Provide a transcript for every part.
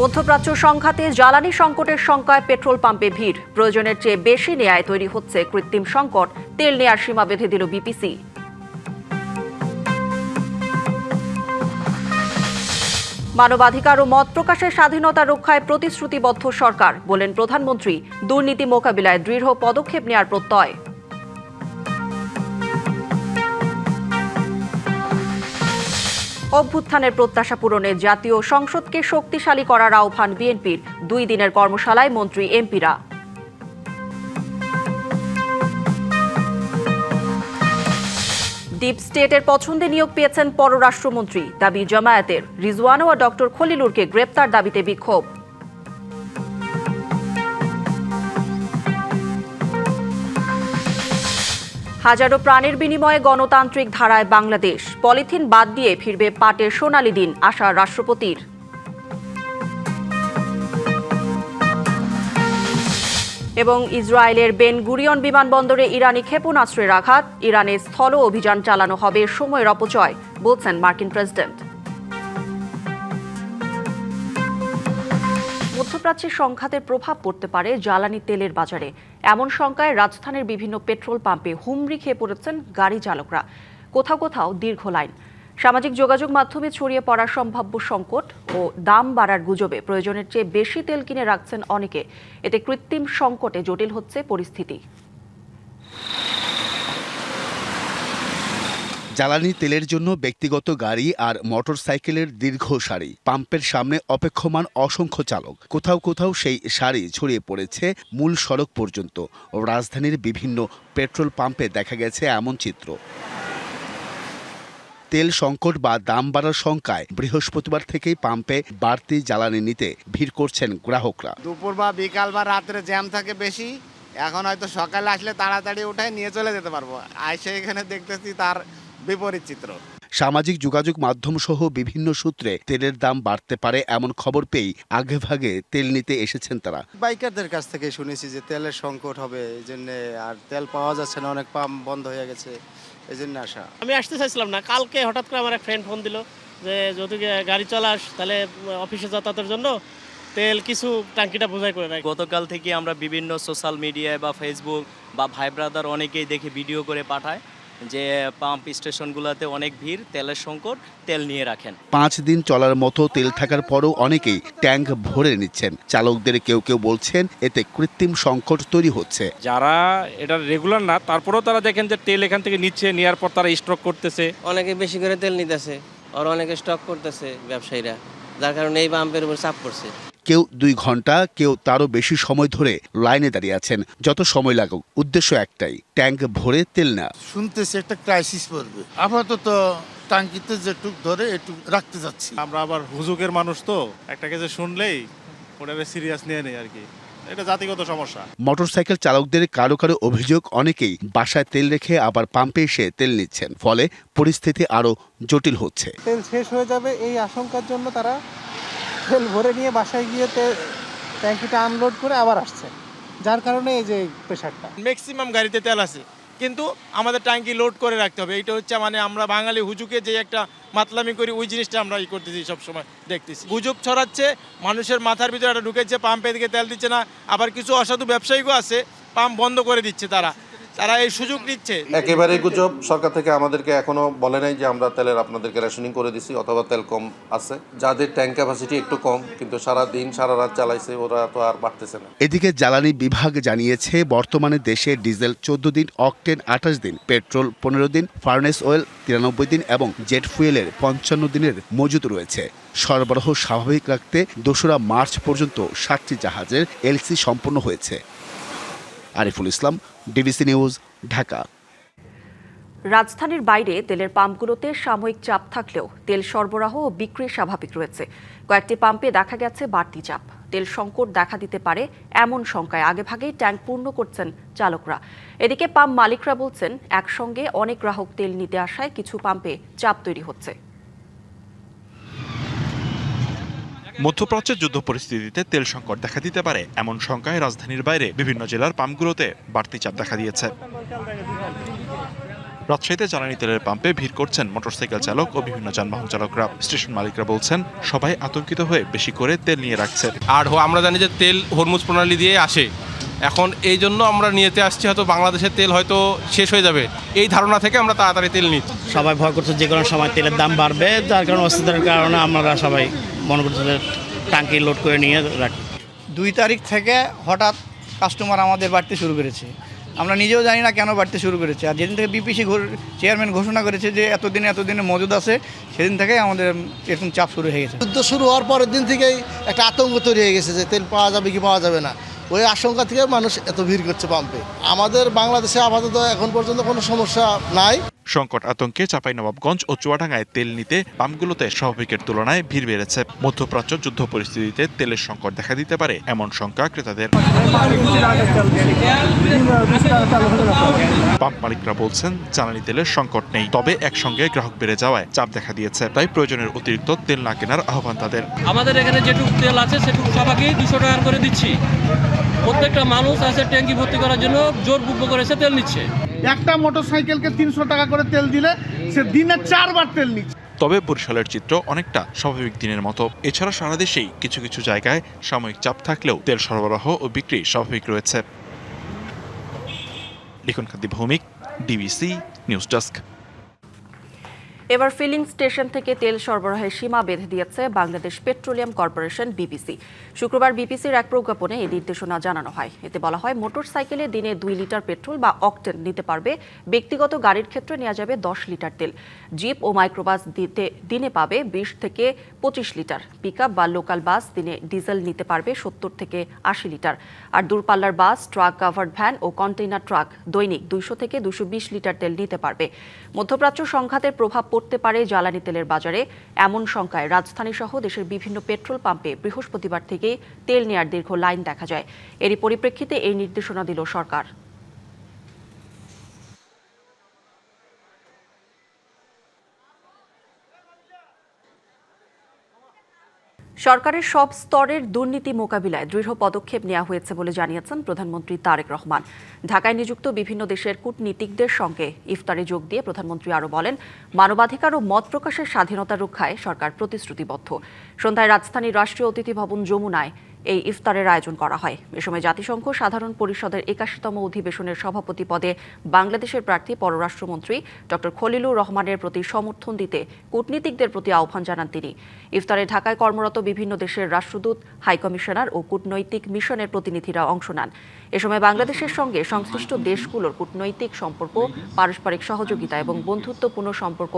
মধ্যপ্রাচ্য সংঘাতে জ্বালানি সংকটের শঙ্কায় পেট্রোল পাম্পে ভিড়। প্রয়োজনের চেয়ে বেশি নেয়ায় তৈরি হচ্ছে কৃত্রিম সংকট। তেল নেয়ার সীমা বেঁধে দিল বিপিসি। মানবাধিকার ও মত প্রকাশের স্বাধীনতা রক্ষায় প্রতিশ্রুতিবদ্ধ সরকার, বলেন প্রধানমন্ত্রী। দুর্নীতি মোকাবিলায় দৃঢ় পদক্ষেপ নেয়ার প্রত্যয়। অভ্যুত্থানের প্রত্যাশা পূরণে জাতীয় সংসদকে শক্তিশালী করার আহ্বান বিএনপির। 2 দিনের কর্মশালায় মন্ত্রী এমপিরা। ডিপ স্টেটের পছন্দে নিয়োগ পেয়েছেন পররাষ্ট্রমন্ত্রী, দাবি জামায়াতের। রিজওয়ানা ও ডক্টর খলিলুরকে গ্রেপ্তার দাবিতে বিক্ষোভ। হাজারো প্রাণের বিনিময়ে গণতান্ত্রিক ধারায় বাংলাদেশ। পলিথিন বাদ দিয়ে ফিরবে পাটের সোনালী দিন, আশা রাষ্ট্রপতির। এবং ইসরায়েলের বেন গুরিয়ন বিমানবন্দরে ইরানি ক্ষেপণাস্ত্রের আঘাত। ইরানে স্থল অভিযান চালানো হবে সময়ের অপচয়, বলছেন মার্কিন প্রেসিডেন্ট। মধ্যপ্রাচ্যের সংঘাতের প্রভাব পড়তে পারে জ্বালানি তেলের বাজারে। এমন শঙ্কায় রাজধানীর বিভিন্ন পেট্রোল পাম্পে হুমড়ি খেয়ে পড়েছেন গাড়ি চালকরা। কোথাও কোথাও দীর্ঘ লাইন। সামাজিক যোগাযোগ মাধ্যমে ছড়িয়ে পড়া সম্ভাব্য সংকট ও দাম বাড়ার গুজবে প্রয়োজনের চেয়ে বেশি তেল কিনে রাখছেন অনেকে। এতে কৃত্রিম সংকটে জটিল হচ্ছে পরিস্থিতি। জ্বালানি তেলের জন্য ব্যক্তিগত গাড়ি আর মোটরসাইকেলের দীর্ঘ সারি। পাম্পের সামনে অপেক্ষমান অসংখ্য চালক। কোথাও কোথাও সেই সারি ছড়িয়ে পড়েছে মূল সড়ক পর্যন্ত। রাজধানীর বিভিন্ন পেট্রোল পাম্পে দেখা গেছে এমন চিত্র। তেল সংকট বা দাম বাড়ার শঙ্কায় বৃহস্পতিবার থেকেই পাম্পে বাড়তি জ্বালানি নিতে ভিড় করছেন গ্রাহকরা। দুপুর বা বিকাল বা রাত্রে জ্যাম থাকে বেশি। এখন হয়তো সকালে আসলে তাড়াতাড়ি উঠায় নিয়ে চলে যেতে পারবো। আইসে এখানে দেখতেছি তার বিপরীত চিত্র। সামাজিক যোগাযোগ মাধ্যম সহ বিভিন্ন সূত্রে তেলের দাম বাড়তে পারে এমন খবর পেয়েই আগেভাগে তেল নিতে এসেছেন তারা। বাইকারদের কাছ থেকে শুনেছি যে তেলের সংকট হবে, এই জন্য আর তেল পাওয়া যাচ্ছে না, অনেক পাম্প বন্ধ হয়ে গেছে, এই জন্য আসা। আমি আসতে চাইছিলাম না, কালকে হঠাৎ করে আমার এক ফ্রেন্ড ফোন দিল যে যদি গাড়ি চলাস তাহলে অফিসে যাতায়াতের জন্য তেল কিছু টাঙ্কিটা বোঝাই করে রাখ। গতকাল থেকে আমরা বিভিন্ন সোশ্যাল মিডিয়ায় বা ফেসবুক বা ভাই ব্রাদার অনেকেই দেখে ভিডিও করে পাঠায় যে পাম্প স্টেশনগুলোতে অনেক ভিড়, তেলের সংকট, তেল নিয়ে রাখেন। 5 দিন চলার মতো তেল থাকার পরও অনেকেই ট্যাঙ্ক ভরে নিচ্ছেন। চালকদের কেউ কেউ বলছেন এতে কৃত্রিম সংকট তৈরি হচ্ছে। যারা এটা রেগুলার না, তারপরেও তারা দেখেন যে তেল এখান থেকে নিচ্ছে, নেওয়ার পর তারা স্টক করতেছে। অনেকে বেশি করে তেল নিতেছে আর অনেকে স্টক করতেছে ব্যবসায়ীরা, যার কারণে এই পাম্পের উপর চাপ পড়ছে। কেউ 2 ঘন্টা, কেউ তারও বেশি সময় ধরে লাইনে দাঁড়িয়ে আছেন। যত সময় লাগুক, উদ্দেশ্য একটাই, ট্যাঙ্ক ভরে তেল না। শুনতেছি একটা ক্রাইসিস পড়বে, আপাতত টাঙ্কিতে যেটুক ধরে একটু রাখতে যাচ্ছি। আমরা আবার হুজুকের মানুষ তো, একটা কিছু শুনলেই ওটাকে সিরিয়াস নিয়ে নেই আর কি। এটা জাতিগত সমস্যা। মোটরসাইকেল চালকদের কারো কারো অভিযোগ, অনেকেই বাসায় তেল রেখে আবার পাম্পে এসে তেল নিচ্ছেন। ফলে পরিস্থিতি আরো জটিল হচ্ছে। তেল শেষ হয়ে যাবে এই আশঙ্কার জন্য তারা তেল ভরে নিয়ে বাসায় গিয়ে ট্যাঙ্কিটা আনলোড করে আবার আসছে, যার কারণে এই যে প্রেশারটা। ম্যাক্সিমাম গাড়িতে তেল আছে, কিন্তু আমাদের ট্যাঙ্কি লোড করে রাখতে হবে। এটা হচ্ছে মানে আমরা বাঙালি হুজুকে যে একটা মাতলামি করি, ওই জিনিসটা আমরা করতেছি, সবসময় দেখতেছি। গুজব ছড়াচ্ছে, মানুষের মাথার ভিতরে একটা ঢুকেছে, পাম্পে দিকে তেল দিচ্ছে না। আবার কিছু অসাধু ব্যবসায়ীও আছে, পাম্প বন্ধ করে দিচ্ছে, তারা এই সুযোগ নিচ্ছে। একেবারে গুজব। সরকার থেকে আমাদেরকে এখনো বলে নাই যে আমরা তেলের আপনাদেরকে রেশনিং করে দিছি অথবা তেল কম আছে। যাদের ট্যাঙ্ক ক্যাপাসিটি একটু কম, কিন্তু সারা দিন সারা রাত চালাইছে, ওরা তো আর বাড়তেছে না। এদিকে জ্বালানি বিভাগ জানিয়েছে বর্তমানে দেশে ডিজেল 14 দিন, অকটেন 28 দিন, পেট্রোল 15 দিন, ফার্নেস অয়েল 93 দিন এবং জেট ফুয়েলের 55 দিনের মজুত রয়েছে। সরবরাহ স্বাভাবিক রাখতে 2রা মার্চ পর্যন্ত 7টি জাহাজের এলসি সম্পন্ন হয়েছে। Ariful Islam, DBC news, Dhaka. রাজধানীর বাইরে তেলের পাম্পগুলোতে সাময়িক চাপ থাকলেও তেল সরবরাহ ও বিক্রি স্বাভাবিক রয়েছে। কয়েকটি পাম্পে দেখা গেছে বাড়তি চাপ। তেল সংকট দেখা দিতে পারে এমন শঙ্কায় আগেভাগেই ট্যাঙ্ক পূর্ণ করছেন চালকরা। এদিকে পাম্প মালিকরা বলছেন একসঙ্গে অনেক গ্রাহক তেল নিতে আসায় কিছু পাম্পে চাপ তৈরি হচ্ছে। মধ্যপ্রাচ্যের যুদ্ধ পরিস্থিতিতে তেল সংকট দেখা দিতে পারে এমন শঙ্কায় রাজধানীর বাইরে বিভিন্ন জেলার পাম্পগুলোতে বাড়তি চাপ দেখা দিয়েছে। রাজশাহীতে জ্বালানি তেলের পাম্পে ভিড় করছেন মোটরসাইকেল চালক ও বিভিন্ন যানবাহন চালকরা। স্টেশন মালিকরা বলছেন সবাই আতঙ্কিত হয়ে বেশি করে তেল নিয়ে রাখছে। আর আমরা জানি যে তেল হরমুজ প্রণালী দিয়ে আসে, এখন এই জন্য আমরা নিতে আসছি, হয়তো বাংলাদেশের তেল হয়তো শেষ হয়ে যাবে, এই ধারণা থেকে আমরা তাড়াতাড়ি তেল নিচ্ছি। সবাই ভয় করছে যে কোনো সময় তেলের দাম বাড়বে, যার কারণে অস্থিরতার কারণে আমরা সবাই মনে করছি যে ট্যাঙ্কি লোড করে নিয়ে রাখি। 2 তারিখ থেকে হঠাৎ কাস্টমার আমাদের বাড়তে শুরু করেছে, আমরা নিজেও জানি না কেন বাড়তে শুরু করেছে। আর যেদিন থেকে বিপিসি চেয়ারম্যান ঘোষণা করেছে যে এতদিনে মজুদ আছে, সেদিন থেকেই আমাদের এরকম চাপ শুরু হয়ে গেছে। যুদ্ধ শুরু হওয়ার পরের দিন থেকেই একটা আতঙ্ক তৈরি হয়ে গেছে যে তেল পাওয়া যাবে কি পাওয়া যাবে না, ওই আশঙ্কা থেকে মানুষ এত ভিড় করছে পাম্পে। আমাদের বাংলাদেশে আপাতত এখন পর্যন্ত কোনো সমস্যা নাই। সংকট আতঙ্কে চাঁপাইনবাবগঞ্জ ও চুয়াডাঙ্গায় তেল নিতে পাম্পগুলোতে স্বাভাবিকের তুলনায় ভিড় বেড়েছে। মধ্যপ্রাচ্য যুদ্ধ পরিস্থিতিতে তেলের সংকট দেখা দিতে পারে এমন শঙ্কা ক্রেতাদের। পাম্প মালিকরা বলছেন জ্বালানি তেলের সংকট নেই, তবে একসঙ্গে গ্রাহক বেড়ে যাওয়ায় চাপ দেখা দিয়েছে। তাই প্রয়োজনের অতিরিক্ত তেল না কেনার আহ্বান তাদের। আমাদের এখানে যেটুকু তেল আছে সেটুকু সবাইকে 200 টাকা করে দিচ্ছি। প্রত্যেকটা মানুষ আছে ট্যাঙ্কি ভর্তি করার জন্য জোর বুক করেছে তেল নিচ্ছে। একটা মোটরসাইকেলকে 300 টাকা করে তেল দিলে সে দিনে 4 বার তেল নিচ্ছে। তবে বরিশালের চিত্র অনেকটা স্বাভাবিক দিনের মতো। এছাড়া সারা দেশেই কিছু কিছু জায়গায় সাময়িক চাপ থাকলেও তেল সরবরাহ ও বিক্রি স্বাভাবিক রয়েছে। লিখন খাদ্য ভৌমিক, ডিবিসি নিউজ ডেস্ক। এবার ফিলিং স্টেশন থেকে তেল সরবরাহের সীমা বেঁধে দিয়েছে বাংলাদেশ পেট্রোলিয়াম কর্পোরেশন বিপিসি। শুক্রবার বিপিসির এক প্রজ্ঞাপনে এই নির্দেশনা জানানো হয়। এতে বলা হয় মোটরসাইকেলে দিনে 2 লিটার পেট্রোল বা অকটেন নিতে পারবে, ব্যক্তিগত গাড়ির ক্ষেত্রে নেওয়া যাবে 10 লিটার তেল, জিপ ও মাইক্রোবাস দিনে পাবে 20 থেকে 25 লিটার, পিকআপ বা লোকাল বাস দিনে ডিজেল নিতে পারবে 70 থেকে 80 লিটার, আর দূরপাল্লার বাস, ট্রাক, কাভার্ড ভ্যান ও কন্টেইনার ট্রাক দৈনিক 200 থেকে 220 লিটার তেল নিতে পারবে। মধ্যপ্রাচ্য সংঘাতের প্রভাব পড়তে পারে জ্বালানি তেলের বাজারে, এমন শঙ্কায় রাজধানী সহ দেশের বিভিন্ন পেট্রোল পাম্পে বৃহস্পতিবার থেকে তেল নেয়ার দীর্ঘ লাইন দেখা যায়। এরই পরিপ্রেক্ষিতে এই নির্দেশনা দিল সরকার। সরকারের সব স্তরের দুর্নীতি মোকাবিলায় দৃঢ় পদক্ষেপ নেওয়া হয়েছে বলে জানিয়েছেন প্রধানমন্ত্রী তারেক রহমান। ঢাকায় নিযুক্ত বিভিন্ন দেশের কূটনীতিকদের সঙ্গে ইফতারে যোগ দিয়ে প্রধানমন্ত্রী আরও বলেন, মানবাধিকার ও মত প্রকাশের স্বাধীনতা রক্ষায় সরকার প্রতিশ্রুতিবদ্ধ। সন্ধ্যায় রাজধানীর রাষ্ট্রীয় অতিথি ভবন যমুনায় এই ইফতারের আয়োজন করা হয়। এ সময় জাতিসংঘ সাধারণ পরিষদের 81তম অধিবেশনের সভাপতি পদে বাংলাদেশের প্রার্থী পররাষ্ট্রমন্ত্রী ডক্টর খলিলুর রহমানের প্রতি সমর্থন দিতে কূটনীতিকদের প্রতি আহ্বান জানান তিনি। ইফতারে ঢাকায় কর্মরত বিভিন্ন দেশের রাষ্ট্রদূত, হাইকমিশনার ও কূটনৈতিক মিশনের প্রতিনিধিরা অংশ নেন। এ সময় বাংলাদেশের সঙ্গে সংশ্লিষ্ট দেশগুলোর কূটনৈতিক সম্পর্ক, পারস্পরিক সহযোগিতা এবং বন্ধুত্বপূর্ণ সম্পর্ক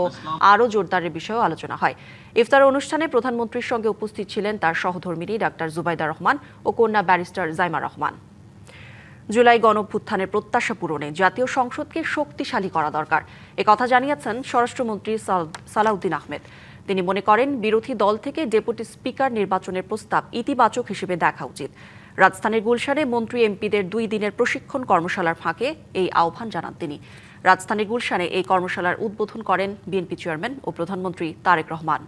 আরও জোরদারের বিষয়েও আলোচনা হয়। ইফতার অনুষ্ঠানে প্রধানমন্ত্রীর সঙ্গে উপস্থিত ছিলেন তার সহধর্মিণী ডাক্তার জুবাইদা রহমান ও কন্যা ব্যারিস্টার জাইমা রহমান। জুলাই গণঅভ্যুত্থানের প্রত্যাশা পূরণে জাতীয় সংসদকে শক্তিশালী করা দরকার, একথা জানিয়েছেন স্বরাষ্ট্রমন্ত্রী সালাউদ্দিন আহমেদ। তিনি মনে করেন বিরোধী দল থেকে ডেপুটি স্পিকার নির্বাচনের প্রস্তাব ইতিবাচক হিসেবে দেখা উচিত। রাজধানীর গুলশানে মন্ত্রী এমপিদের 2 দিনের প্রশিক্ষণ কর্মশালার ফাঁকে এই আহ্বান জানান তিনি। রাজধানীর গুলশানে এই কর্মশালার উদ্বোধন করেন বিএনপি চেয়ারম্যান ও প্রধানমন্ত্রী তারেক রহমান।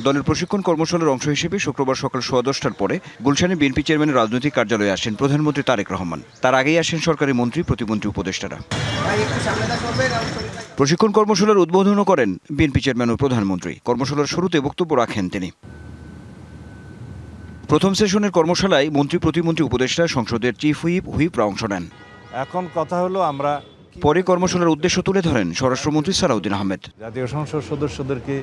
দলের প্রশিক্ষণ কর্মশালার অংশ হিসেবে শুক্রবার সকাল 10:15টার পরে গুলশানে বিএনপি চেয়ারম্যানের রাজনৈতিক কার্যালয়ে আসেন প্রধানমন্ত্রী তারেক রহমান। তার আগেই আসেন সরকারি মন্ত্রী, প্রতিমন্ত্রী, উপদেষ্টারা। প্রশিক্ষণ কর্মশালার উদ্বোধনও করেন বিএনপি চেয়ারম্যান ও প্রধানমন্ত্রী। কর্মশালার শুরুতে বক্তব্য রাখেন তিনি। প্রথম সেশনের কর্মশালায় মন্ত্রী, প্রতিমন্ত্রী, উপদেষ্টা, সংসদের চিফ হুইপরা অংশ নেন। এখন কথা হলো আমরা পরে কর্মশালার উদ্দেশ্য তুলে ধরেন স্বরাষ্ট্রমন্ত্রী সালাউদ্দিন আহমেদ। জাতীয় সংসদ সদস্যদেরকে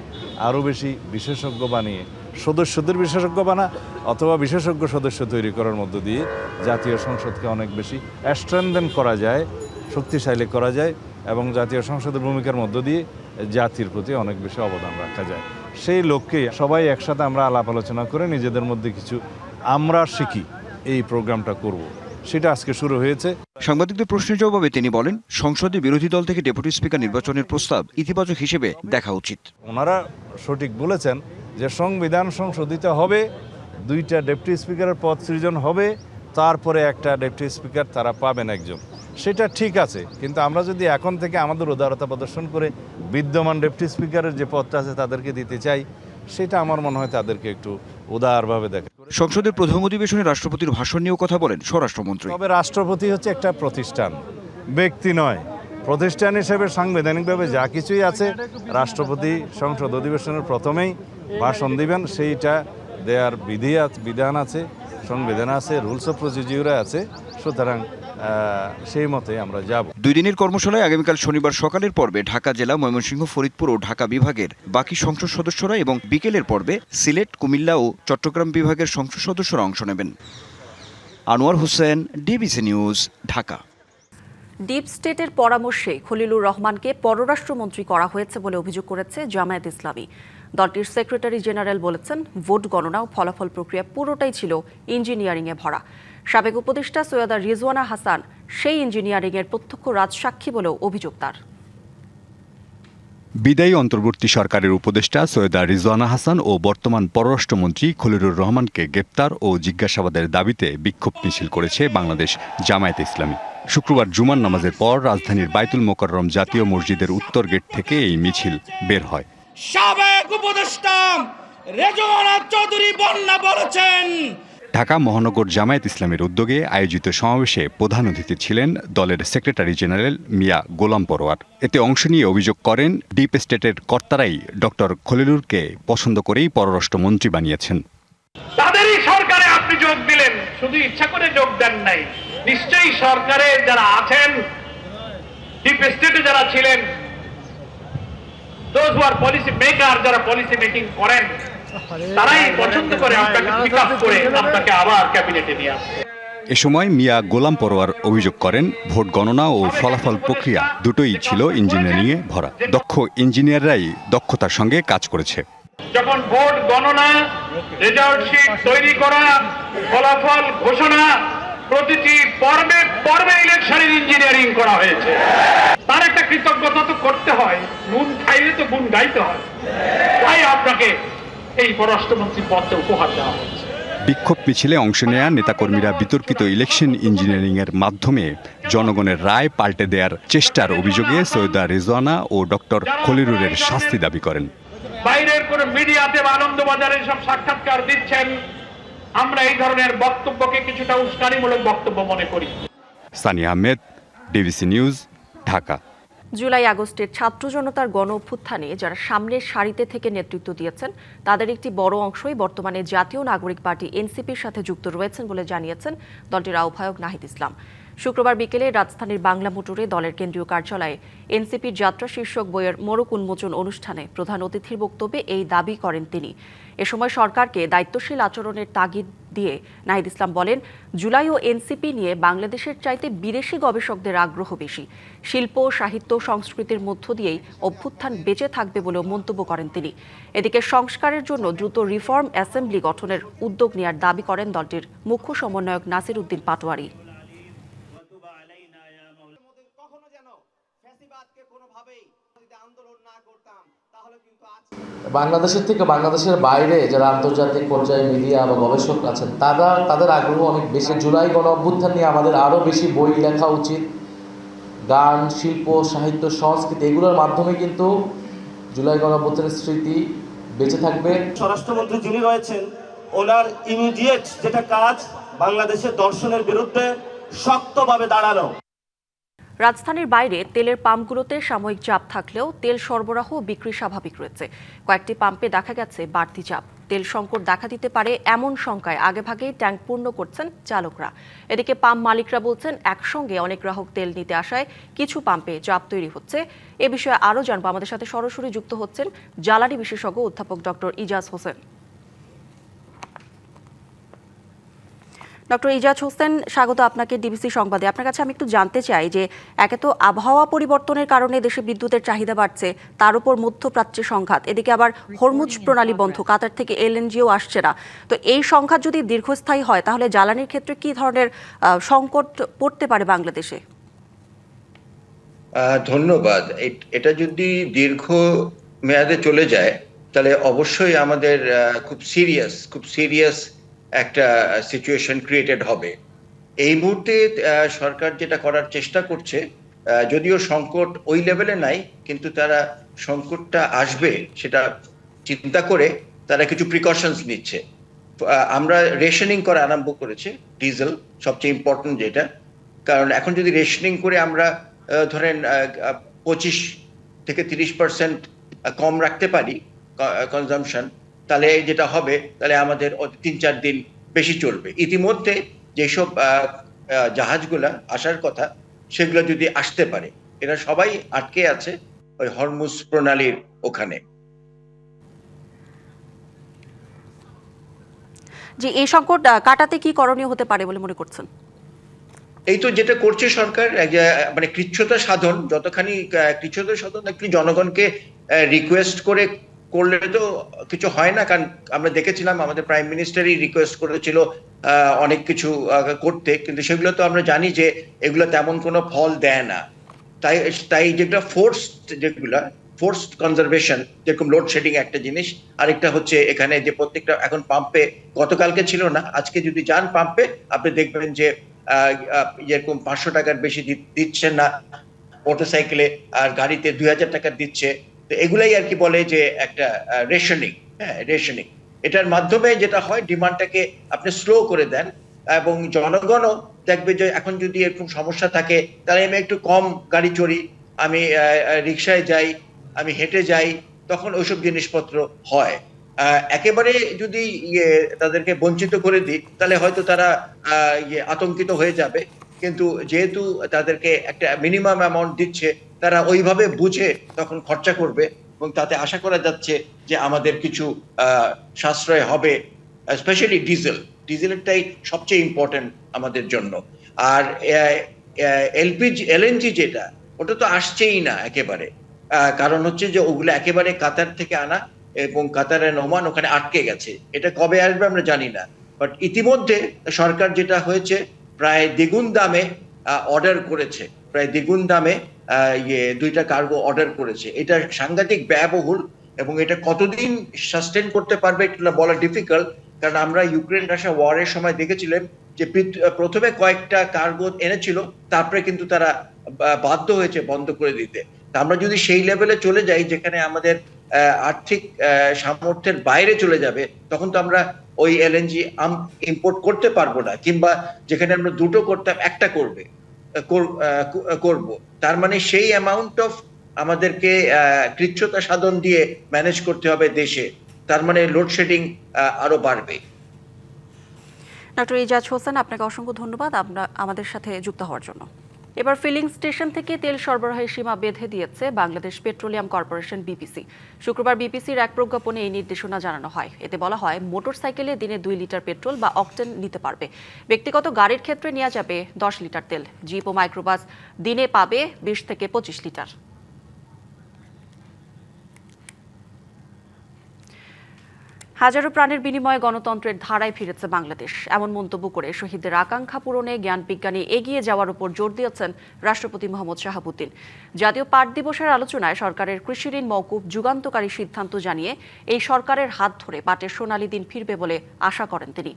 আরও বেশি বিশেষজ্ঞ বানিয়ে সদস্যদের বিশেষজ্ঞ বানা অথবা বিশেষজ্ঞ সদস্য তৈরি করার মধ্য দিয়ে জাতীয় সংসদকে অনেক বেশি স্ট্রেনথেন করা যায়, শক্তিশালী করা যায় এবং জাতীয় সংসদের ভূমিকার মধ্য দিয়ে জাতির প্রতি অনেক বেশি অবদান রাখা যায়। সেই লক্ষ্যে সবাই একসাথে আমরা আলাপ আলোচনা করে নিজেদের মধ্যে কিছু আমরা শিখি এই প্রোগ্রামটা করব, সেটা আজকে শুরু হয়েছে। সাংবাদিকদের প্রশ্নের জবাবে তিনি বলেন, সংসদে বিরোধী দল থেকে ডেপুটি স্পিকার নির্বাচনের প্রস্তাব ইতিবাচক হিসেবে দেখা উচিত। ওনারা সঠিক বলেছেন যে সংবিধান সংশোধিত হবে, 2টা ডেপুটি স্পিকারের পদ সৃজন হবে, তারপরে একটা ডেপুটি স্পিকার তারা পাবেন একজন। সেটা ঠিক আছে, কিন্তু আমরা যদি এখন থেকে আমাদের উদারতা প্রদর্শন করে বিদ্যমান ডেপুটি স্পিকারের যে পদটা আছে তাদেরকে দিতে চাই, সেটা আমার মনে হয় তাদেরকে একটু উদারভাবে দেখে। সংসদের প্রথম অধিবেশনে রাষ্ট্রপতির ভাষণ নিয়েও কথা বলেন স্বরাষ্ট্রমন্ত্রী। তবে রাষ্ট্রপতি হচ্ছে একটা প্রতিষ্ঠান, ব্যক্তি নয়, প্রতিষ্ঠান হিসেবে সাংবিধানিকভাবে যা কিছুই আছে রাষ্ট্রপতি সংসদ অধিবেশনের প্রথমেই ভাষণ দিবেন, সেইটা দেয়ার বিধান আছে, সংবিধান আছে, রুলস অফ প্রসিডিউরে আছে। সুতরাং সেই মতে আমরা যাব। 2 দিনের কর্মশালায় আগামীকাল শনিবার সকালের পর্বে ঢাকা জেলা, ময়মনসিংহ, ফরিদপুর ও ঢাকা বিভাগের বাকি সংসদ সদস্যরা এবং বিকেলের পর্বে সিলেট, কুমিল্লা ও চট্টগ্রাম বিভাগের সংসদ সদস্যরা অংশ নেবেন। Anwar Hossain, DBC news, Dhaka. Deep স্টেটের পরামর্শে খলিলুর রহমানকে পররাষ্ট্রমন্ত্রী করা হয়েছে বলে অভিযোগ করেছে জামায়াত ইসলামী। দলটির সেক্রেটারি জেনারেল বলেছেন, ভোট গণনা ও ফলাফল প্রক্রিয়া পুরোটাই ছিল ইঞ্জিনিয়ারিংয়ে ভরা। সাবেক উপদেষ্টা সৈয়দা রিজওয়ানা হাসান সেই ইঞ্জিনিয়ারিংয়ের প্রত্যক্ষ রাজসাক্ষী বলেও অভিযোগ তার। বিদায়ী অন্তর্বর্তী সরকারের উপদেষ্টা সৈয়দা রিজওয়ানা হাসান ও বর্তমান পররাষ্ট্রমন্ত্রী খলিলুর রহমানকে গ্রেপ্তার ও জিজ্ঞাসাবাদের দাবিতে বিক্ষোভ মিছিল করেছে বাংলাদেশ জামায়াত ইসলামী। শুক্রবার জুমার নামাজের পর রাজধানীর বাইতুল মোকাররম জাতীয় মসজিদের উত্তর গেট থেকে এই মিছিল বের হয়। সাবেক উপদেষ্টা রিজওয়ানা চৌধুরী বন্যা বলেছেন। ঢাকা মহানগর জামায়াত ইসলামের উদ্যোগে আয়োজিত সমাবেশে প্রধান অতিথি ছিলেন দলের সেক্রেটারি জেনারেল মিয়া গোলাম পরোয়ার। এতে অংশ নিয়ে অভিযোগ করেন, ডিপ স্টেটের কর্তারাই ডক্টর খলিলুরকে পছন্দ করেই পররাষ্ট্রমন্ত্রী বানিয়েছেন। তাদেরই সরকারে আপনি যোগ দিলেন, শুধু ইচ্ছা করে যোগ দেন নাই। নিশ্চয়ই সরকারে যারা আছেন, ডিপ স্টেটে যারা ছিলেন, those who are policy maker, যারা পলিসি মেকিং করেন, তারাই পছন্দ করে আপনাকে পিক আপ করে আপনাকে আবার ক্যাবিনেটে নিয়ে আসে। এ সময় মিয়া গোলাম পরোয়ার অভিযোগ করেন, ভোট গণনা ও ফলাফল প্রক্রিয়া দুটোই ছিল ইঞ্জিনিয়ারিংয়ে ভরা। দক্ষ ইঞ্জিনিয়াররাই দক্ষতার সঙ্গে কাজ করেছে। যখন ভোট গণনা, রেজাল্ট শিট তৈরি করা, ফলাফল ঘোষণা, প্রতিটি পর্বে পর্বে ইলেকশনের ইঞ্জিনিয়ারিং করা হয়েছে। তার একটা কৃতজ্ঞতা তো করতে হয়, নুন খাইলে তো গুণ গাইতে হয়। তাই আপনাকে এই পররাষ্ট্রমন্ত্রী পদটা উপহার দেওয়া হয়েছে। বিক্ষোভ মিছিলে অংশ নেয়া নেতাকর্মীরা বিতর্কিত ইলেকশন ইঞ্জিনিয়ারিংয়ের মাধ্যমে জনগণের রায় পাল্টে দেওয়ার চেষ্টার অভিযোগে সৈয়দা রিজওয়ানা ও ডক্টর খলিলুরের শাস্তি দাবি করেন। বাইরের কোন মিডিয়াতে বা আনন্দবাজারে সব সাক্ষাৎকার দিচ্ছেন, আমরা এই ধরনের বক্তব্যকে কিছুটা উস্কানিমূলক বক্তব্য মনে করি। Saniya Ahmed, DBC news, Dhaka. জুলাই আগস্টের ছাত্র জনতার গণ অভ্যুত্থানে যারা সামনের সারিতে থেকে নেতৃত্ব দিয়েছেন, তাদের একটি বড় অংশই বর্তমানে জাতীয় নাগরিক পার্টি এনসিপির সাথে যুক্ত রয়েছেন বলে জানিয়েছেন দলটির আহ্বায়ক নাহিদ ইসলাম। শুক্রবার বিকেলে রাজধানীর বাংলা মোটরে দলের কেন্দ্রীয় কার্যালয়ে এনসিপির যাত্রা শীর্ষক বইয়ের মোড়ক উন্মোচন অনুষ্ঠানে প্রধান অতিথির বক্তব্যে এই দাবি করেন তিনি। এ সময় সরকারকে দায়িত্বশীল আচরণের তাগিদ দিয়ে নাহিদ ইসলাম বলেন, জুলাই ও এনসিপি নিয়ে বাংলাদেশের চাইতে বিদেশি গবেষকদের আগ্রহ বেশি। শিল্প, সাহিত্য, সংস্কৃতির মধ্য দিয়েই অভ্যুত্থান বেঁচে থাকবে বলেও মন্তব্য করেন তিনি। এদিকে সংস্কারের জন্য দ্রুত রিফর্ম অ্যাসেম্বলি গঠনের উদ্যোগ নেওয়ার দাবি করেন দলটির মুখ্য সমন্বয়ক নাসির উদ্দিন পাটোয়ারি। বাংলাদেশের থেকে বাংলাদেশের বাইরে যারা আন্তর্জাতিক পর্যায়ে মিডিয়া বা গবেষক আছেন, তাদের আগ্রহ অনেক বেশি। জুলাই গণ অভ্যুত্থান নিয়ে আমাদের আরও বেশি বই লেখা উচিত। গান, শিল্প, সাহিত্য, সংস্কৃতি এগুলোর মাধ্যমে কিন্তু জুলাই গণ অভ্যুত্থানের স্মৃতি বেঁচে থাকবে। স্বরাষ্ট্রমন্ত্রী যিনি রয়েছেন, ওনার ইমিডিয়েট যেটা কাজ বাংলাদেশের দর্শনের বিরুদ্ধে শক্তভাবে দাঁড়ানো। রাজধানীর বাইরে তেলের পাম্পগুলোতে সাময়িক চাপ থাকলেও তেল সরবরাহ ও বিক্রি স্বাভাবিক রয়েছে। কয়েকটি পাম্পে দেখা গেছে বাড়তি চাপ। তেল সংকট দেখা দিতে পারে এমন শঙ্কায় আগেভাগেই ট্যাঙ্ক পূর্ণ করছেন চালকরা। এদিকে পাম্প মালিকরা বলছেন, একসঙ্গে অনেক গ্রাহক তেল নিতে আসায় কিছু পাম্পে চাপ তৈরি হচ্ছে। এ বিষয়ে আরও জানবো, আমাদের সাথে সরাসরি যুক্ত হচ্ছেন জ্বালানি বিশেষজ্ঞ অধ্যাপক ডক্টর ইজাজ হোসেন। ডক্টর ইজাজ হোসেন, স্বাগত আপনাকে ডিবিসি সংবাদে। আপনার কাছে আমি একটু জানতে চাই যে, একে তো আবহাওয়া পরিবর্তনের কারণে দেশে বিদ্যুতের চাহিদা বাড়ছে, তার উপর মধ্যপ্রাচ্যে সংঘাত, এদিকে আবার হরমুজ প্রণালী বন্ধ, কাতার থেকে এলএনজিও আসছে না। তো এই সংঘাত যদি দীর্ঘস্থায়ী হয়, তাহলে জ্বালানির ক্ষেত্রে কি ধরনের সংকট পড়তে পারে বাংলাদেশে? ধন্যবাদ। এটা যদি দীর্ঘ মেয়াদে চলে যায়, তাহলে অবশ্যই আমাদের খুব সিরিয়াস একটা সিচুয়েশন ক্রিয়েটেড হবে। এই মুহূর্তে সরকার যেটা করার চেষ্টা করছে, যদিও সংকট ওই লেভেলে নাই, কিন্তু তারা সংকটটা আসবে সেটা চিন্তা করে তারা কিছু প্রিকশনস নিচ্ছে। আমরা রেশনিং করা আরম্ভ করেছে, ডিজেল সবচেয়ে ইম্পর্টেন্ট যেটা, কারণ এখন যদি রেশনিং করে আমরা ধরেন 25 থেকে 30% কম রাখতে পারি কনজাম্পশন, তাহলে যেটা হবে তাহলে আমাদের 3-4 দিন বেশি চলবে। ইতিমধ্যে যেসব জাহাজগুলা আসার কথা সেগুলো যদি আসতে পারে, এরা সবাই আটকে আছে ওই হরমুজ প্রণালীর ওখানে। যে এই সংকট কাটাতে কি করণীয় হতে পারে বলে মনে করছেন? এই তো যেটা করছে সরকার, মানে কৃচ্ছ্রতা সাধন, যতখানি কৃচ্ছ্রতা সাধন একটু জনগণকে রিকোয়েস্ট করে করলে তো কিছু হয় না। কারণ আমরা দেখেছিলাম আমাদের প্রাইম মিনিস্টারই রিকোয়েস্ট করেছিল অনেক কিছু করতে, কিন্তু সেগুলো তো আমরা জানি যে এগুলো তেমন কোনো ফল দেয় না। তাই যেগুলো ফোর্সড কনজারভেশন, যেরকম লোডশেডিং একটা জিনিস, আরেকটা হচ্ছে এখানে যে প্রত্যেকটা এখন পাম্পে, গতকালকে ছিল না, আজকে যদি যান পাম্পে আপনি দেখবেন যে যেরকম 500 টাকার বেশি দিচ্ছে না মোটরসাইকেলে, আর গাড়িতে 2000 টাকা দিচ্ছে। তো এগুলাই আর কি বলে যে একটা রেশনিং। হ্যাঁ, রেশনিং, এটার মাধ্যমে যেটা হয় ডিমান্ডটাকে আপনি স্লো করে দেন, এবং জনগণও দেখবে যে এখন যদি এরকম সমস্যা থাকে তাহলে আমি একটু কম গাড়ি চড়ি, আমি রিক্সায় যাই, আমি হেঁটে যাই, তখন ওইসব জিনিসপত্র হয়। একেবারে যদি তাদেরকে বঞ্চিত করে দিই তাহলে হয়তো তারা আতঙ্কিত হয়ে যাবে, কিন্তু যেহেতু তাদেরকে একটা মিনিমাম অ্যামাউন্ট দিচ্ছে, তারা ওইভাবে বুঝে তখন খরচা করবে, এবং তাতে আশা করা যাচ্ছে যে আমাদের কিছু সাশ্রয় হবে। স্পেশালি ডিজেলেরটাই সবচেয়ে ইম্পর্টেন্ট আমাদের জন্য। আর এলএনজি যেটা, ওটা তো আসছেই না একেবারে, কারণ হচ্ছে যে ওগুলো একেবারে কাতার থেকে আনা, এবং কাতারের ওমান ওখানে আটকে গেছে। এটা কবে আসবে আমরা জানি না, বাট ইতিমধ্যে সরকার যেটা হয়েছে প্রায় দ্বিগুণ দামে অর্ডার করেছে, প্রায় দ্বিগুণ দামে 2টা কার্গো অর্ডার করেছে। এটা সাংঘাতিক ব্যয়বহুল, এবং এটা কতদিন সাস্টেন করতে পারবে এটা বলা ডিফিকাল্ট। কারণ আমরা ইউক্রেন রাশিয়া ওয়ারের সময় দেখেছিলাম যে প্রথমে কয়েকটা কার্গো এনেছিল, তারপরে কিন্তু তারা বাধ্য হয়েছে বন্ধ করে দিতে। আমরা যদি সেই লেভেলে চলে যাই যেখানে আমাদের আর্থিক সামর্থ্যের বাইরে চলে যাবে, তখন তো আমরা ওই এলএনজি ইম্পোর্ট করতে পারবো না, কিংবা যেখানে আমরা দুটো করতাম একটা করব। তার মানে সেই অ্যামাউন্ট অফ আমাদেরকে কৃচ্ছ্রতা সাধন দিয়ে ম্যানেজ করতে হবে দেশে, তার মানে লোডশেডিং আরো বাড়বে। ডক্টর ইজাজ হোসেন, আপনাকে অসংখ্য ধন্যবাদ আমাদের সাথে যুক্ত হওয়ার জন্য। এবার ফিলিং স্টেশন থেকে তেল সরবরাহের সীমা বেঁধে দিয়েছে বাংলাদেশ পেট্রোলিয়াম কর্পোরেশন বিপিসি। শুক্রবার বিপিসির এক প্রজ্ঞাপনে এই নির্দেশনা জানানো হয়। এতে বলা হয়, মোটরসাইকেলে দিনে 2 লিটার পেট্রোল বা অকটেন নিতে পারবে। ব্যক্তিগত গাড়ির ক্ষেত্রে নেওয়া যাবে 10 লিটার তেল। জিপ ও মাইক্রোবাস দিনে পাবে 20 থেকে 25 লিটার। হাজারো প্রাণের বিনিময়ে গণতন্ত্রের ধারায় ফিরেছে বাংলাদেশ, এমন মন্তব্য করে শহীদদের আকাঙ্ক্ষা পূরণে জ্ঞান বিজ্ঞানে এগিয়ে যাওয়ার উপর জোর দিয়েছেন রাষ্ট্রপতি মোহাম্মদ শাহাবুদ্দিন। জাতীয় পাট দিবসের আলোচনায় সরকারের কৃষি ঋণ মওকুফ যুগান্তকারী সিদ্ধান্ত জানিয়ে এই সরকারের হাত ধরে পাটের সোনালী দিন ফিরবে বলে আশা করেন তিনি।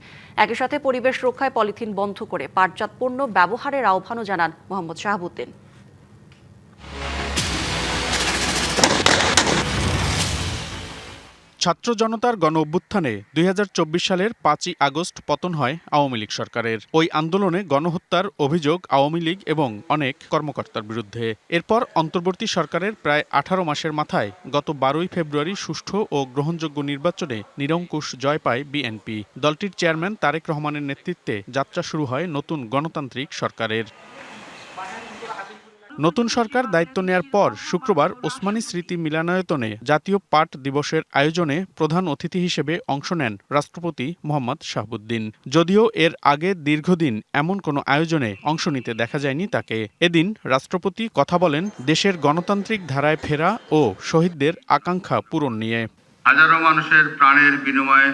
একই সাথে পরিবেশ রক্ষায় পলিথিন বন্ধ করে পাটজাত পণ্য ব্যবহারের আহ্বানও জানান মোহাম্মদ শাহাবুদ্দিন। ছাত্র জনতার গণ অভ্যুত্থানে 2024 সালের 5ই আগস্ট পতন হয় আওয়ামী লীগ সরকারের। ওই আন্দোলনে গণহত্যার অভিযোগ আওয়ামী লীগ এবং অনেক কর্মকর্তার বিরুদ্ধে। এরপর অন্তর্বর্তী সরকারের প্রায় 18 মাসের মাথায় গত 12ই ফেব্রুয়ারি সুষ্ঠু ও গ্রহণযোগ্য নির্বাচনে নিরঙ্কুশ জয় পায় বিএনপি। দলটির চেয়ারম্যান তারেক রহমানের নেতৃত্বে যাত্রা শুরু হয় নতুন গণতান্ত্রিক সরকারের। নতুন সরকার দায়িত্ব নেয়ার পর শুক্রবার ওসমানী স্মৃতি মিলনায়তনে জাতীয় পাট দিবসের আয়োজনে প্রধান অতিথি হিসেবে অংশ নেন রাষ্ট্রপতি মোহাম্মদ শাহাবুদ্দিন। যদিও এর আগে দীর্ঘদিন এমন কোনো আয়োজনে অংশ নিতে দেখা যায়নি তাকে। এদিন রাষ্ট্রপতি কথা বলেন দেশের গণতান্ত্রিক ধারায় ফেরা ও শহীদদের আকাঙ্ক্ষা পূরণ নিয়ে। হাজারো মানুষের প্রাণের বিনিময়ে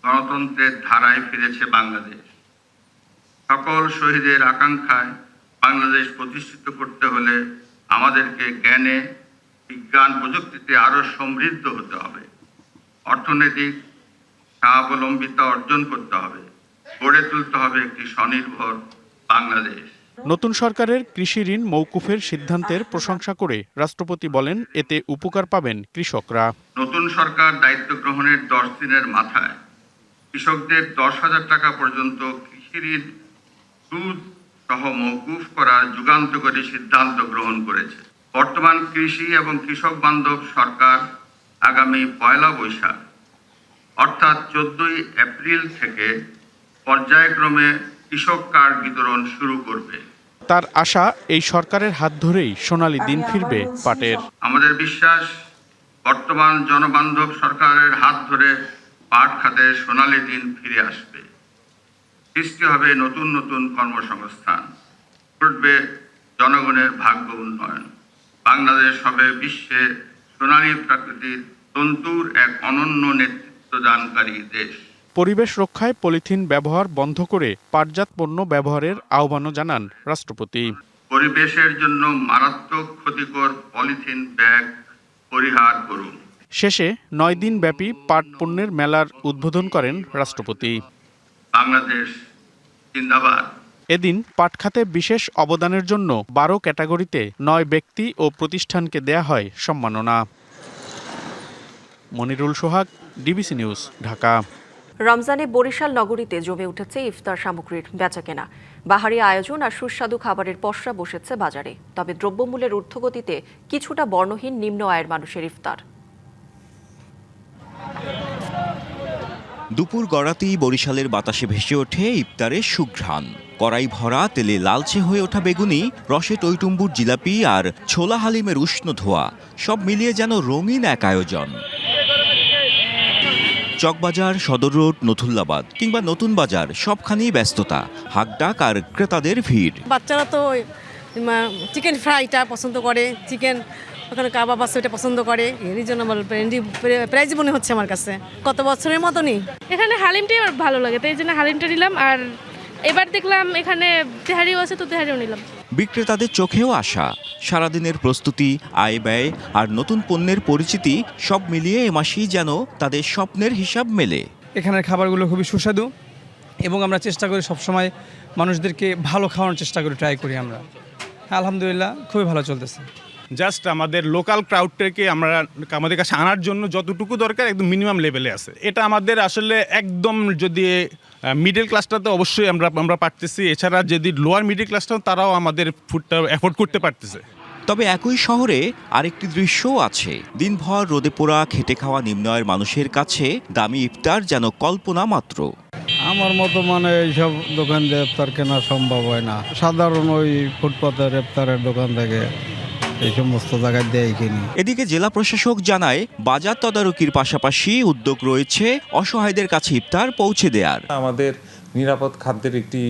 গণতন্ত্রের ধারায় ফিরেছে বাংলাদেশ। সকল শহীদের আকাঙ্ক্ষায় বাংলাদেশ প্রতিষ্ঠিত করতে হলে আমাদেরকে জ্ঞানে, বিজ্ঞান, প্রযুক্তিতে আরো সমৃদ্ধ হতে হবে। অর্থনৈতিক স্বাবলম্বিতা অর্জন করতে হবে। গড়ে তুলতে হবে একটি স্বনির্ভর বাংলাদেশ। নতুন সরকারের কৃষি ঋণ মওকুফের সিদ্ধান্তের প্রশংসা করে রাষ্ট্রপতি বলেন, এতে উপকার পাবেন কৃষকরা। নতুন সরকার দায়িত্ব গ্রহণের 10 দিনের মাথায় কৃষকদের 10,000 টাকা পর্যন্ত কৃষি ঋণ সুদ সহ মওকুফ করার যুগান্তকারী সিদ্ধান্ত গ্রহণ করেছে। বর্তমান কৃষি এবং কৃষক বান্ধব সরকার আগামী 1 বৈশাখ অর্থাৎ 14 এপ্রিল থেকে পর্যায়ক্রমে কৃষক কার্ড বিতরণ শুরু করবে। তার আশা, এই সরকারের হাত ধরেই সোনালী দিন ফিরবে পাটের। আমাদের বিশ্বাস, বর্তমান জনবান্ধব সরকারের হাত ধরে পাট খাতে সোনালী দিন ফিরে আসবে। সৃষ্টি হবে নতুন নতুন কর্মসংস্থান, ঘটবে জনগণের ভাগ্য উন্নয়ন। বাংলাদেশ হবে বিশ্বে সোনালী প্রাকৃতিক তন্তুর এক অনন্য নেতৃত্বদানকারী দেশ। পরিবেশ রক্ষায় পলিথিন ব্যবহার বন্ধ করে পাটজাত পণ্য ব্যবহারের আহ্বানও জানান রাষ্ট্রপতি। পরিবেশের জন্য মারাত্মক ক্ষতিকর পলিথিন ব্যাগ পরিহার করুন। শেষে 9 দিন ব্যাপী পাট পণ্যের মেলার উদ্বোধন করেন রাষ্ট্রপতি। বাংলাদেশ জিন্দাবাদ। এদিন পাট খাতে বিশেষ অবদানের জন্য 12 ক্যাটাগরিতে 9 ব্যক্তি ও প্রতিষ্ঠানকে দেয়া হয় সম্মাননা। মনিরুল সোহাগ, ডিবিসি নিউজ, ঢাকা। রমজানে বরিশাল নগরীতে জমে উঠেছে ইফতার সামগ্রীর বেচাকেনা। বাহারি আয়োজন আর সুস্বাদু খাবারের পসরা বসেছে বাজারে। তবে দ্রব্যমূল্যের ঊর্ধ্বগতিতে কিছুটা বর্ণহীন নিম্ন আয়ের মানুষের ইফতার। দুপুর গড়াতেই বরিশালের বাতাসে ভেসে ওঠে ইফতারের সুঘ্রাণ। কড়াই ভরা তেলে লালচে হয়ে ওঠা বেগুনি, রসে টইটুম্বুর জিলাপি আর ছোলা হালিমের উষ্ণ ধোয়া, সব মিলিয়ে যেন রঙিন এক আয়োজন। চকবাজার, সদর রোড, নথুল্লাবাদ কিংবা নতুন বাজার সবখানেই ব্যস্ততা, হাকডাক আর ক্রেতাদের ভিড়। বাচ্চারা তো চিকেন ফ্রাইটা পছন্দ করে, চিকেন ওখানে কাবাব আছে ওটা পছন্দ করে, রিজনেবল প্রাইস মনে হচ্ছে আমার কাছে। কত বছরের মতনই এখানে হালিমটাই আমার ভালো লাগে, তাই জন্য হালিমটা নিলাম। আর এবার দেখলাম এখানে তেহারিও আছে, তো তেহারিও নিলাম। বিক্রেতাদের চোখেও আশা, সারাদিনের প্রস্তুতি, আয় ব্যয় আর নতুন পণ্যের পরিচিতি সব মিলিয়ে এ মাসেই যেন তাদের স্বপ্নের হিসাব মেলে। এখানের খাবারগুলো খুবই সুস্বাদু এবং আমরা চেষ্টা করি সবসময় মানুষদেরকে ভালো খাওয়ানোর চেষ্টা করি, ট্রাই করি আমরা। আলহামদুলিল্লাহ খুবই ভালো চলতেছে। জাস্ট আমাদের লোকাল ক্রাউডটাকে আমাদের কাছে আনার জন্য যতটুকু দরকার একদম মিনিমাম লেভেলে আছে। এটা আমাদের আসলে একদম, যদি মিডল ক্লাসটাতে অবশ্যই আমরা পারতেছি, এছাড়া যদি লোয়ার মিডল ক্লাসটা তারাও আমাদের ফুডটা অ্যাফোর্ড করতে পারতেছে। তবে একই শহরে আরেকটি দৃশ্যও আছে। দিনভর রোদে পোড়া খেটে খাওয়া নিম্ন আয়ের মানুষের কাছে দামি ইফতার যেন কল্পনা মাত্র। আমার মতো এইসব দোকান দিয়ে ইফতার কেনা সম্ভব হয় না। সাধারণ ওই ফুটপাতের ইফতারের দোকান থেকে এই সমস্ত জায়গায় দেয় কিনি। এদিকে জেলা প্রশাসক জানায়, বাজার তদারকির পাশাপাশি উদ্যোগ রয়েছে অসহায়দের কাছে ইফতার পৌঁছে দেওয়ার। আমাদের নিরাপদ খাদ্যের একটি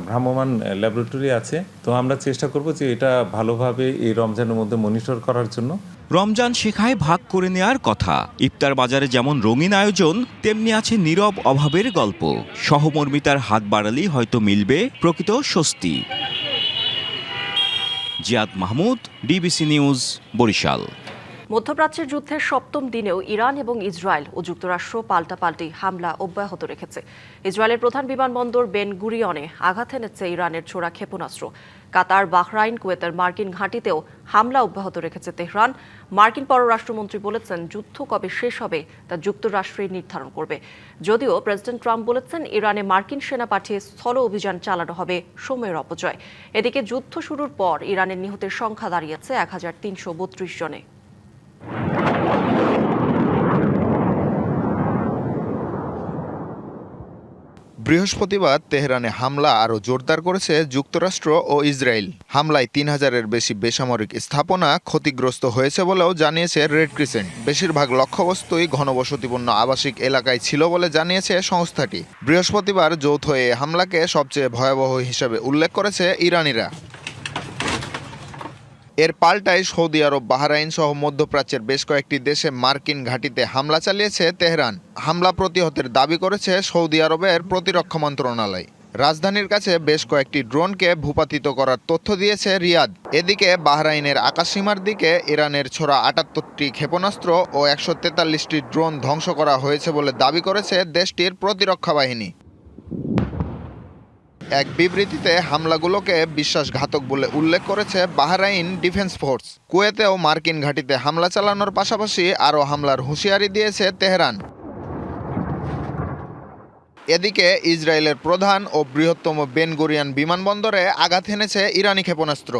ভ্রাম্যমাণ ল্যাবরেটরি আছে, তো আমরা চেষ্টা করব যে এটা ভালোভাবে এই রমজানের মধ্যে মনিটর করার জন্য। রমজান শেখায় ভাগ করে নেয়ার কথা। ইফতার বাজারে যেমন রঙিন আয়োজন, তেমনি আছে নীরব অভাবের গল্প। সহমর্মিতার হাত বাড়ালেই হয়তো মিলবে প্রকৃত স্বস্তি। Ziyad Mahmud, DBC news, Barishal. মধ্যপ্রাচ্যের যুদ্ধের 7ম দিনেও ইরান এবং ইসরায়েল ও যুক্তরাষ্ট্র পাল্টাপাল্টি হামলা অব্যাহত রেখেছে। ইসরায়েলের প্রধান বিমানবন্দর বেন গুরিয়নে আঘাত এনেছে ইরানের ছোড়া ক্ষেপণাস্ত্র। কাতার, বাহরাইন, কুয়েতের মার্কিন ঘাঁটিতেও হামলা অব্যাহত রেখেছে তেহরান। মার্কিন পররাষ্ট্রমন্ত্রী বলেছেন, যুদ্ধ কবে শেষ হবে তা যুক্তরাষ্ট্রই নির্ধারণ করবে। যদিও প্রেসিডেন্ট ট্রাম্প বলেছেন, ইরানে মার্কিন সেনা পাঠিয়ে স্থল অভিযান চালানো হবে সময়ের অপচয়। এদিকে যুদ্ধ শুরুর পর ইরানের নিহতের সংখ্যা দাঁড়িয়েছে 1332 জনে। বৃহস্পতিবার তেহরানে হামলা আরও জোরদার করেছে যুক্তরাষ্ট্র ও ইসরায়েল। হামলায় 3000-এর বেশি বেসামরিক স্থাপনা ক্ষতিগ্রস্ত হয়েছে বলেও জানিয়েছে রেড ক্রিসেন্ট। বেশিরভাগ লক্ষ্যবস্তুই ঘনবসতিপূর্ণ আবাসিক এলাকায় ছিল বলে জানিয়েছে সংস্থাটি। বৃহস্পতিবার যৌথ এ হামলাকে সবচেয়ে ভয়াবহ হিসেবে উল্লেখ করেছে ইরানিরা। এর পাল্টায় সৌদি আরব, বাহরাইন সহ মধ্যপ্রাচ্যের বেশ কয়েকটি দেশে মার্কিন ঘাঁটিতে হামলা চালিয়েছে তেহরান। হামলা প্রতিহতের দাবি করেছে সৌদি আরবের প্রতিরক্ষা মন্ত্রণালয়। রাজধানীর কাছে বেশ কয়েকটি ড্রোনকে ভূপাতিত করার তথ্য দিয়েছে রিয়াদ। এদিকে বাহরাইনের আকাশসীমার দিকে ইরানের ছোড়া 78টি ক্ষেপণাস্ত্র ও 143টি ড্রোন ধ্বংস করা হয়েছে বলে দাবি করেছে দেশটির প্রতিরক্ষা বাহিনী। এক বিবৃতিতে হামলাগুলোকে বিশ্বাসঘাতক বলে উল্লেখ করেছে বাহরাইন ডিফেন্স ফোর্স। কুয়েতেও মার্কিন ঘাঁটিতে হামলা চালানোর পাশাপাশি আরও হামলার হুঁশিয়ারি দিয়েছে তেহরান। এদিকে ইসরায়েলের প্রধান ও বৃহত্তম বেন গুরিয়ন বিমানবন্দরে আঘাত হেনেছে ইরানি ক্ষেপণাস্ত্র।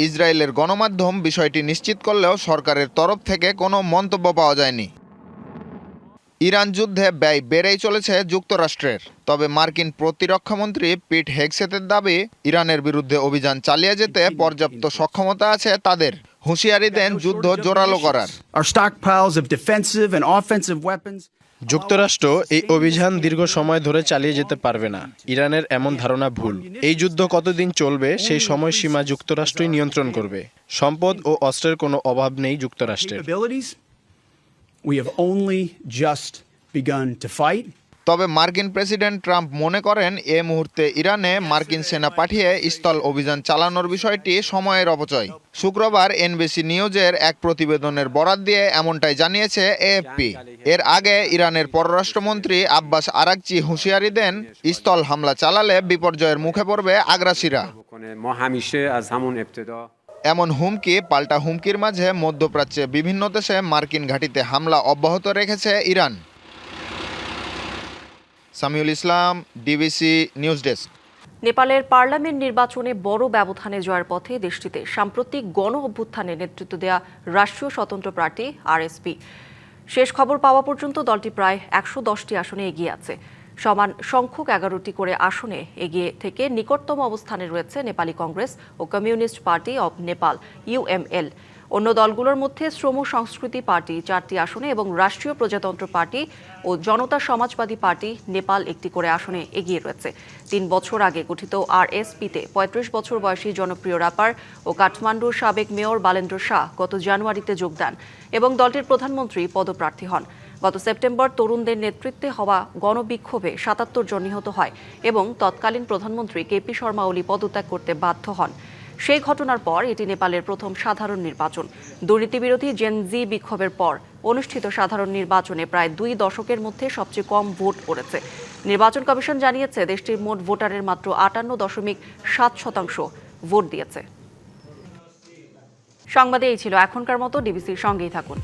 ইসরায়েলের গণমাধ্যম বিষয়টি নিশ্চিত করলেও সরকারের তরফ থেকে কোনো মন্তব্য পাওয়া যায়নি। ইরান যুদ্ধে ব্যয় বেড়েই চলেছে যুক্তরাষ্ট্রের। তবে মার্কিন প্রতিরক্ষামন্ত্রী পিট হেগসেতের দাবি, ইরানের বিরুদ্ধে অভিযান চালিয়ে যেতে পর্যাপ্ত সক্ষমতা আছে তাদের। হুঁশিয়ারি দেন যুদ্ধ জোরালো করার। যুক্তরাষ্ট্র এই অভিযান দীর্ঘ সময় ধরে চালিয়ে যেতে পারবে না। ইরানের এমন ধারণা ভুল। এই যুদ্ধ কতদিন চলবে সেই সময়সীমা যুক্তরাষ্ট্রই নিয়ন্ত্রণ করবে। সম্পদ ও অস্ত্রের কোনো অভাব নেই যুক্তরাষ্ট্রের। তবে মার্কিন প্রেসিডেন্ট ট্রাম্প মনে করেন এ মুহূর্তে ইরানে মার্কিন সেনা পাঠিয়ে স্থল অভিযান চালানোর বিষয়টি সময়ের অপচয়। শুক্রবার এনবিসি নিউজের এক প্রতিবেদনের বরাত দিয়ে এমনটাই জানিয়েছে এএফপি। এর আগে ইরানের পররাষ্ট্রমন্ত্রী আব্বাস আরাকচি হুঁশিয়ারি দেন, স্থল হামলা চালালে বিপর্যয়ের মুখে পড়বে আগ্রাসীরা। এমন হুমকি পাল্টা হুমকির মাঝে মধ্যপ্রাচ্যে বিভিন্ন দেশে মার্কিন ঘাঁটিতে হামলা অব্যাহত রেখেছে ইরান। সামিউল ইসলাম, ডিবিসি নিউজ ডেস্ক। নেপালের পার্লামেন্ট নির্বাচনে বড় ব্যবধানে জয়ের পথে দেশটিতে সাম্প্রতিক গণ অভ্যুত্থানে নেতৃত্ব দেয়া রাষ্ট্রীয় স্বতন্ত্র পার্টি আরএসপি। শেষ খবর পাওয়া পর্যন্ত দলটি প্রায় ১১০টি আসনে এগিয়ে আছে। সমান সংখ্যক 11টি করে আসনে এগিয়ে থেকে নিকটতম অবস্থানে রয়েছে নেপালি কংগ্রেস ও Communist Party of Nepal UML. অন্য দলগুলোর মধ্যে শ্রম সংস্কৃতি পার্টি 4টি আসনে এবং রাষ্ট্রীয় প্রজাতন্ত্র পার্টি ও জনতা সমাজবাদী পার্টি নেপাল 1টি করে আসনে এগিয়ে রয়েছে। 3 বছর আগে গঠিত আরএসপিতে 35 বছর বয়সী জনপ্রিয় র্যাপার ও কাঠমান্ডুর সাবেক মেয়র বালেন্দ্র শাহ গত জানুয়ারিতে যোগ দেন এবং দলটির প্রধানমন্ত্রী পদপ্রার্থী হন। গত সেপ্টেম্বর তরুণদের নেতৃত্বে হওয়া গণবিক্ষোভে 77 জন নিহত হয় এবং তৎকালীন প্রধানমন্ত্রী কেপি শর্মা ওলি পদত্যাগ করতে বাধ্য হন। সেই ঘটনার পর এটি নেপালের প্রথম সাধারণ নির্বাচন। দুর্নীতিবিরোধী জেনজি বিক্ষোভের পর অনুষ্ঠিত সাধারণ নির্বাচনে প্রায় 2 দশকের মধ্যে সবচেয়ে কম ভোট পড়েছে। নির্বাচন কমিশন জানিয়েছে দেশটির মোট ভোটারের মাত্র 58.7% ভোট দিয়েছে। সংবাদে এই ছিল এখনকার মতো। ডিবিসির সঙ্গেই থাকুন।